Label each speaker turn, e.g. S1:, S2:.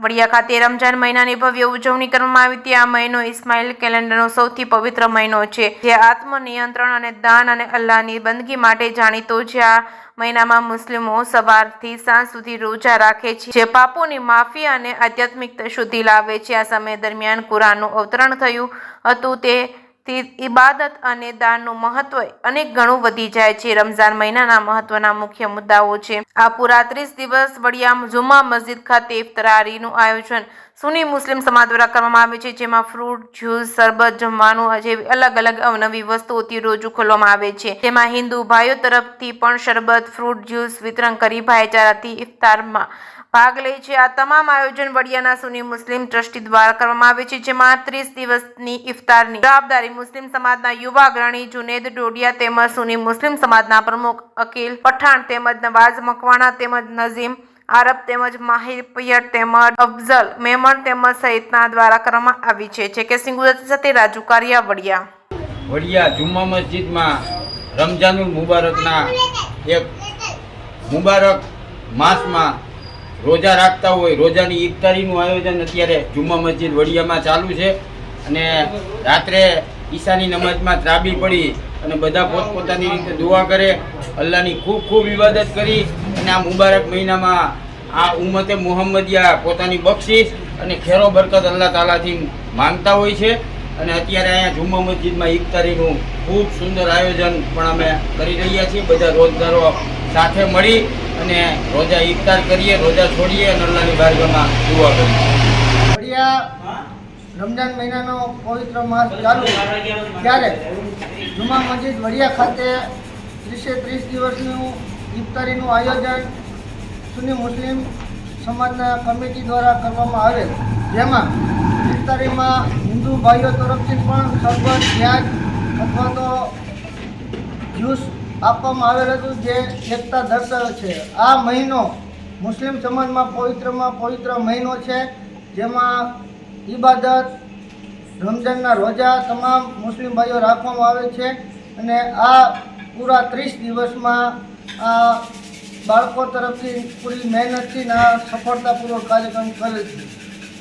S1: વડિયા ખાતે રમજાન મહિનાની ભવ્ય ઉજવણી કરવામાં આવી હતી। આ મહિનો ઇસ્માઇલ કેલેન્ડરનો સૌથી પવિત્ર મહિનો છે, જે આત્મનિયંત્રણ અને દાન અને અલ્લાહની બંદગી માટે જાણીતો છે। આ મહિનામાં મુસ્લિમો સવારથી સાંજ સુધી રોજા રાખે છે, જે પાપોની માફી અને આધ્યાત્મિક શુદ્ધિ લાવે છે। આ સમય દરમિયાન કુરાનનું અવતરણ થયું હતું, તેથી ઇબાદત અને દાનનું મહત્વ અનેક ગણું વધી જાય છે। રમઝાન મહિનાના મહત્વના મુખ્ય મુદ્દાઓ છે। આ પૂરા 30 દિવસ વડિયા જુમા મસ્જિદ ખાતે ઇફ્તારીનું આયોજન સુન્ની મુસ્લિમ સમાજ દ્વારા કરવામાં આવે છે, જેમાં ફ્રૂટ જ્યુસ, શરબત, જમવાનું જેવી અલગ અલગ અવનવી વસ્તુઓથી રોજુ ખોલવામાં આવે છે। તેમાં હિન્દુ ભાઈઓ તરફથી પણ શરબત, ફ્રૂટ જ્યુસ વિતરણ કરી ભાઈચારાથી ઇફ્તારમાં ભાગ લે છે। આ તમામ આયોજન વડિયાના સુન્ની મુસ્લિમ ટ્રસ્ટી દ્વારા કરવામાં આવે છે, જેમાં 30 દિવસની ઇફ્તારની જવાબદારી મુસ્લિમ સમાજના યુવા અગ્રણી જુનેદ ડોડિયા તેમજ સુન્ની મુસ્લિમ સમાજના પ્રમુખ અકીલ પઠાણ તેમજ નવાઝ મકવાણા તેમજ નઝીમ આરબ તેમજ માહિર પૈયડ તેમજ અફઝલ મેમણ તેમજ સહિતના દ્વારા કરવામાં આવી છે। કે સિંહ ગુજરાતી સાથે રાજુ કારિયા,
S2: વડિયા જુમ્મા મસ્જિદમાં રમજાનુલ મુબારકના એક મુબારક માસમાં રોજા રાખતા હોય રોજાની ઇફતારીનું આયોજન અત્યારે જુમ્મા મસ્જિદ વડિયામાં ચાલુ છે। અને રાત્રે ઈશાની નમાજમાં ત્રાબી પડી અને બધા પોતપોતાની રીતે દુઆ કરે, અલ્લાહની ખૂબ ખૂબ ઇબાદત કરી અને આ મુબારક મહિનામાં આ ઉમ્મતે મુહમ્મદિયા પોતાની બક્ષિસ અને ખેરો બરકત અલ્લાહ તાલાથી માંગતા હોય છે। અને અત્યારે અહીંયા જુમ્મા મસ્જિદમાં ઇફતારીનું ખૂબ સુંદર આયોજન પણ અમે કરી રહ્યા છીએ। બધા રોજદારો સાથે મળી અને રોજા ઇફતાર કરીએ, રોજા છોડીએ અને અલ્લાહની બારગાહમાં દુઆ કરીએ।
S3: વડિયા રમજાન મહિનાનો પવિત્ર માસ ચાલુ ત્યારે જુમા મસ્જિદ વડિયા ખાતે 30 દિવસનું ઇફતારીનું આયોજન સુન્ની મુસ્લિમ સમાજના કમિટી દ્વારા કરવામાં આવેલ, જેમાં ઇફતારીમાં હિન્દુ ભાઈઓ તરફથી પણ શરબત, ન્યાજ અથવા તો જ્યુસ આપવામાં આવેલ હતું, જે એકતા દર્શાવે છે। આ મહિનો મુસ્લિમ સમાજમાં પવિત્ર મહિનો છે, જેમાં ઇબાદત, રમજાનના રોજા તમામ મુસ્લિમ ભાઈઓ રાખવામાં આવે છે। અને આ પૂરા 30 દિવસમાં બાળકો તરફથી પૂરી મહેનતથી આ સફળતાપૂર્વક કાર્યક્રમ કરેલ છે।